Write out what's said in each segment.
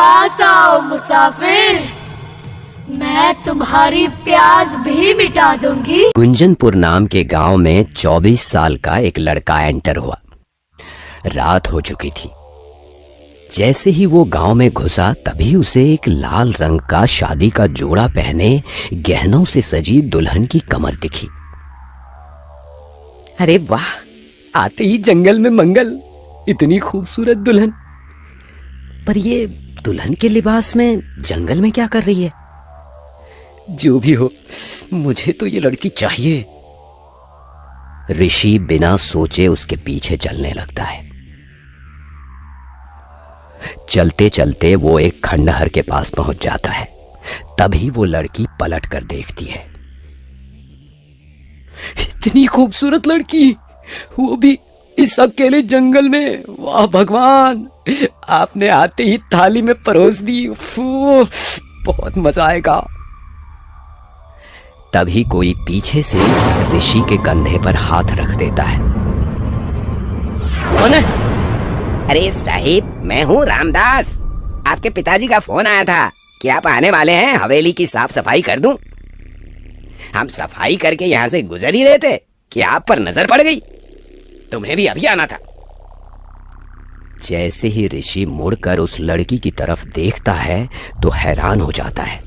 पास आओ मुसाफिर, मैं तुम्हारी प्यास भी मिटा दूंगी। गुंजनपुर नाम के गांव में 24 साल का एक लड़का एंटर हुआ। रात हो चुकी थी। जैसे ही वो गांव में घुसा तभी उसे एक लाल रंग का शादी का जोड़ा पहने गहनों से सजी दुल्हन की कमर दिखी। अरे वाह, आते ही जंगल में मंगल, इतनी खूबसूरत दुल्हन। पर ये दुल्हन के लिबास में जंगल में क्या कर रही है? जो भी हो, मुझे तो ये लड़की चाहिए। ऋषि बिना सोचे उसके पीछे चलने लगता है। चलते चलते वो एक खंडहर के पास पहुंच जाता है। तभी वो लड़की पलट कर देखती है। इतनी खूबसूरत लड़की, वो भी इस अकेले जंगल में। वाह भगवान, आपने आते ही थाली में परोस दी। बहुत मजा आएगा। तभी कोई पीछे से ऋषि के कंधे पर हाथ रख देता है। कौन है? अरे साहिब, मैं हूँ रामदास। आपके पिताजी का फोन आया था कि आप आने वाले हैं, हवेली की साफ सफाई कर दूं। हम सफाई करके यहाँ से गुजर ही रहे थे कि आप पर नजर पड़ गई। तुम्हें भी अभी आना था। जैसे ही ऋषि मुड़कर उस लड़की की तरफ देखता है तो हैरान हो जाता है।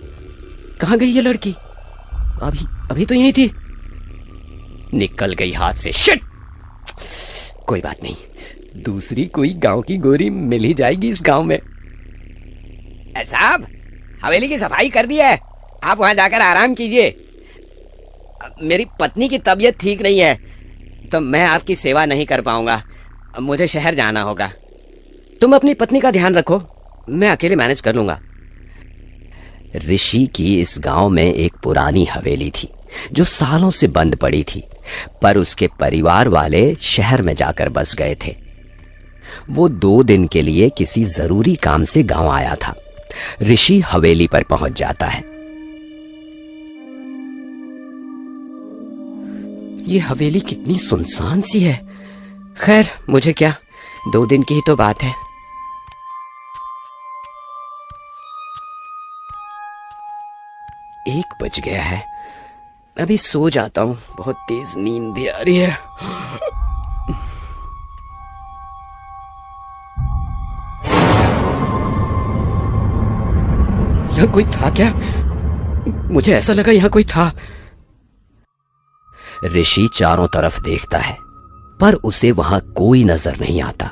कहाँ गई ये लड़की? अभी तो यहीं थी। निकल गई हाथ से। शिट! कोई बात नहीं, दूसरी कोई गांव की गोरी मिल ही जाएगी इस गांव में। साहब, हवेली की सफाई कर दी है, आप वहां जाकर आराम कीजिए। मेरी पत्नी की तबीयत ठीक नहीं है तो मैं आपकी सेवा नहीं कर पाऊंगा। मुझे शहर जाना होगा। तुम अपनी पत्नी का ध्यान रखो, मैं अकेले मैनेज कर लूंगा। ऋषि की इस गांव में एक पुरानी हवेली थी जो सालों से बंद पड़ी थी, पर उसके परिवार वाले शहर में जाकर बस गए थे। वो 2 दिन के लिए किसी जरूरी काम से गांव आया था। ऋषि हवेली पर पहुंच जाता है। ये हवेली कितनी सुनसान सी है। खैर, मुझे क्या, 2 दिन की ही तो बात है। 1 बज गया है, अभी सो जाता हूं, बहुत तेज नींद भी आ रही है। यहाँ कोई था क्या? मुझे ऐसा लगा यहाँ कोई था। ऋषि चारों तरफ देखता है पर उसे वहां कोई नजर नहीं आता।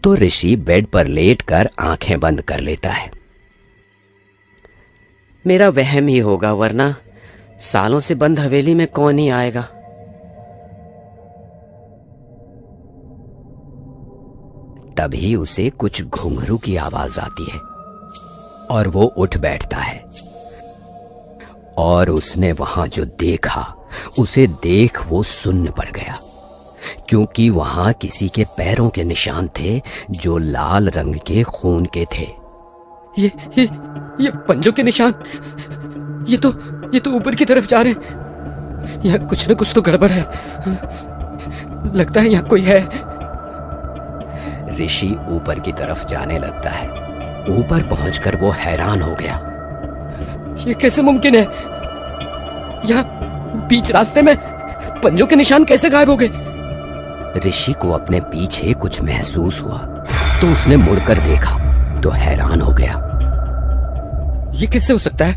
तो ऋषि बेड पर लेटकर आंखें बंद कर लेता है। मेरा वहम ही होगा, वरना सालों से बंद हवेली में कौन ही आएगा। तभी उसे कुछ घुंघरू की आवाज आती है और वो उठ बैठता है। और उसने वहां जो देखा, उसे देख वो सुन्न पड़ गया, क्योंकि वहां किसी के पैरों के निशान थे जो लाल रंग के खून के थे। ये पंजों के निशान, ये तो ऊपर की तरफ जा रहे हैं। यहाँ कुछ न कुछ तो गड़बड़ है। लगता है यहाँ कोई है। ऋषि ऊपर की तरफ जाने लगता है। ऊपर पहुंचकर वो हैरान हो गया। ये कैसे मुमकिन है? यहाँ बीच रास्ते में पंजों के निशान कैसे गायब हो गए? ऋषि को अपने पीछे कुछ महसूस हुआ तो उसने मुड़कर देखा तो हैरान हो गया। ये कैसे हो सकता है?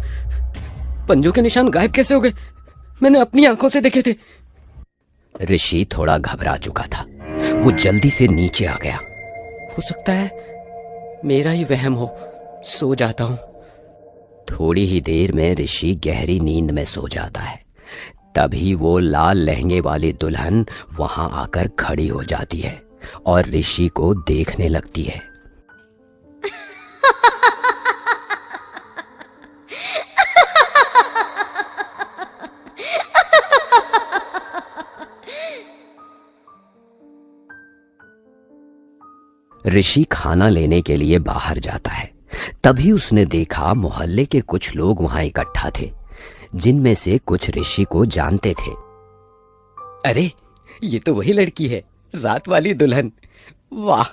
पंजों के निशान गायब कैसे हो गए? मैंने अपनी आंखों से देखे थे। ऋषि थोड़ा घबरा चुका था। वो जल्दी से नीचे आ गया। हो सकता है मेरा ही वहम हो। सो जाता हूं। थोड़ी ही देर में ऋषि गहरी नींद में सो जाता है। तभी वो लाल लहंगे वाली दुल्हन वहां आकर खड़ी हो जाती है और ऋषि को देखने लगती है। ऋषि खाना लेने के लिए बाहर जाता है। तभी उसने देखा मोहल्ले के कुछ लोग वहां इकट्ठा थे, जिनमें से कुछ ऋषि को जानते थे। अरे, ये तो वही लड़की है, रात वाली दुल्हन। वाह,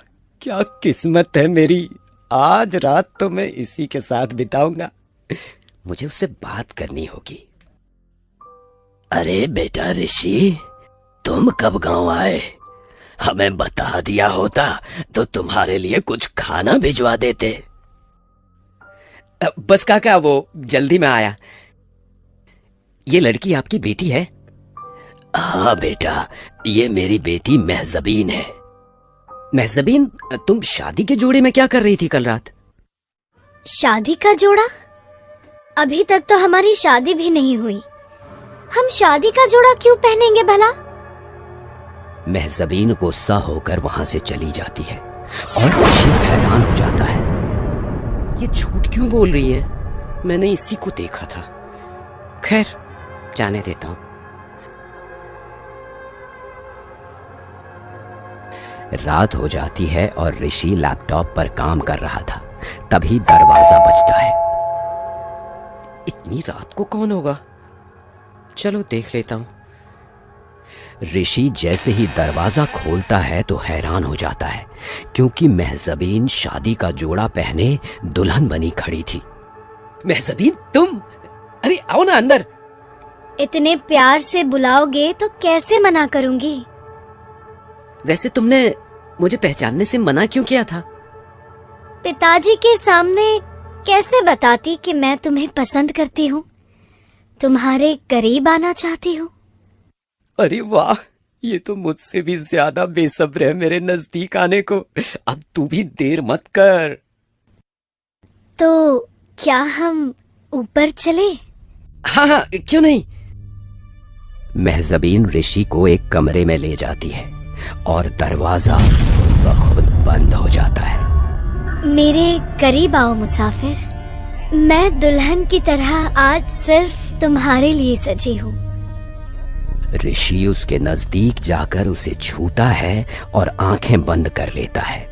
क्या किस्मत है मेरी, आज रात तो मैं इसी के साथ बिताऊंगा। मुझे उससे बात करनी होगी। अरे बेटा ऋषि, तुम कब गांव आए? हमें बता दिया होता तो तुम्हारे लिए कुछ खाना भिजवा देते। बस काका, वो जल्दी में आया। ये लड़की आपकी बेटी है? हाँ बेटा, ये मेरी बेटी महजबीन है। महजबीन, तुम शादी के जोड़े में क्या कर रही थी कल रात? शादी का जोड़ा? अभी तक तो हमारी शादी भी नहीं हुई। हम शादी का जोड़ा क्यों पहनेंगे भला? महजबीन गुस्सा होकर वहां से चली जाती है और ऋषि हैरान हो जाता है। ये झूठ क्यों बोल रही है? मैंने इसी को देखा था। खैर, जाने देता हूं। रात हो जाती है और ऋषि लैपटॉप पर काम कर रहा था। तभी दरवाजा बजता है। इतनी रात को कौन होगा? चलो देख लेता हूं। ऋषि जैसे ही दरवाजा खोलता है तो हैरान हो जाता है, क्योंकि महजबीन शादी का जोड़ा पहने दुल्हन बनी खड़ी थी। महजबीन, तुम? अरे आओ ना अंदर। इतने प्यार से बुलाओगे तो कैसे मना करूंगी? वैसे तुमने मुझे पहचानने से मना क्यों किया था? पिताजी के सामने कैसे बताती कि मैं तुम्हें पसंद करती हूँ, तुम्हारे करीब आना चाहती हूँ। अरे वाह, ये तो मुझसे भी ज्यादा बेसब्र है मेरे नजदीक आने को। अब तू भी देर मत कर। तो क्या हम ऊपर चले? हाँ हाँ, क्यों नहीं। महजबीन ऋषि को एक कमरे में ले जाती है और दरवाजा खुद ब खुद बंद हो जाता है। मेरे करीब आओ मुसाफिर। मैं दुल्हन की तरह आज सिर्फ तुम्हारे लिए सजी हूँ। ऋषि उसके नजदीक जाकर उसे छूता है और आंखें बंद कर लेता है।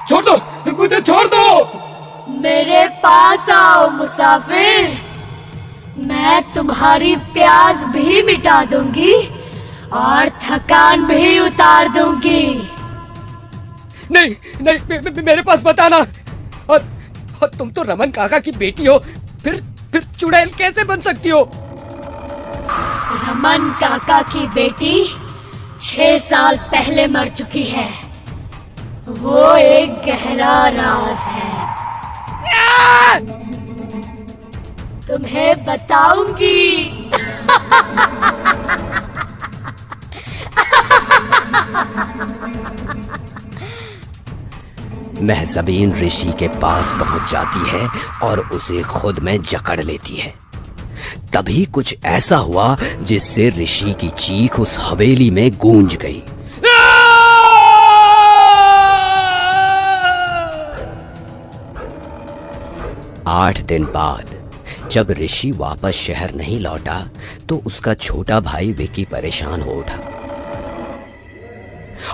छोड़ दो मुझे, छोड़ दो। मेरे पास आओ मुसाफिर, मैं तुम्हारी प्यास भी मिटा दूंगी और थकान भी उतार दूंगी। नहीं नहीं, मेरे पास बताना। और तुम तो रमन काका की बेटी हो, फिर चुड़ैल कैसे बन सकती हो? रमन काका की बेटी 6 साल पहले मर चुकी है। वो एक गहरा राज है, तुम्हें बताऊंगी। महजबीन ऋषि के पास पहुंच जाती है और उसे खुद में जकड़ लेती है। तभी कुछ ऐसा हुआ जिससे ऋषि की चीख उस हवेली में गूंज गई। 8 दिन बाद जब ऋषि वापस शहर नहीं लौटा तो उसका छोटा भाई विकी परेशान हो उठा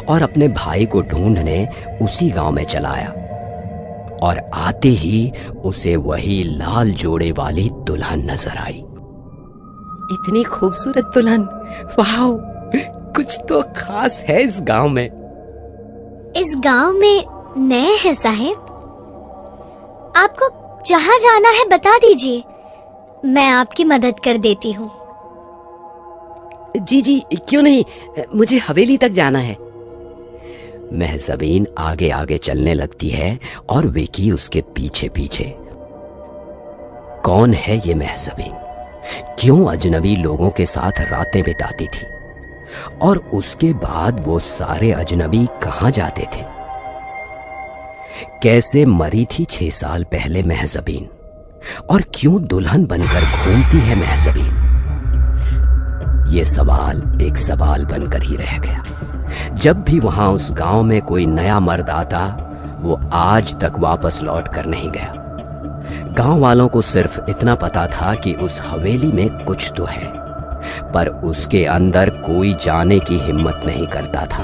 और अपने भाई को ढूंढने उसी गांव में चला आया। और आते ही उसे वही लाल जोड़े वाली दुल्हन नजर आई। इतनी खूबसूरत दुल्हन, वाह, कुछ तो खास है इस गांव में। इस गांव में नए हैं साहेब, आपको जहां जाना है बता दीजिए, मैं आपकी मदद कर देती हूँ। जी जी, क्यों नहीं, मुझे हवेली तक जाना है। महजबीन आगे आगे चलने लगती है और विकी उसके पीछे पीछे। कौन है ये महजबीन? क्यों अजनबी लोगों के साथ रातें बिताती थी? और उसके बाद वो सारे अजनबी कहां जाते थे? कैसे मरी थी 6 साल पहले महजबीन? और क्यों दुल्हन बनकर घूमती है महजबीन? ये सवाल एक सवाल बनकर ही रह गया। जब भी वहां उस गांव में कोई नया मर्द आता, वो आज तक वापस लौट कर नहीं गया। गांव वालों को सिर्फ इतना पता था कि उस हवेली में कुछ तो है, पर उसके अंदर कोई जाने की हिम्मत नहीं करता था।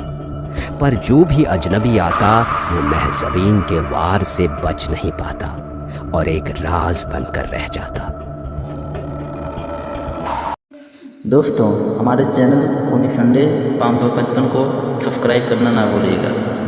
पर जो भी अजनबी आता वो महजबीन के वार से बच नहीं पाता और एक राज बनकर रह जाता। दोस्तों, हमारे चैनल खूनी फंडे 555 को सब्सक्राइब करना ना भूलिएगा।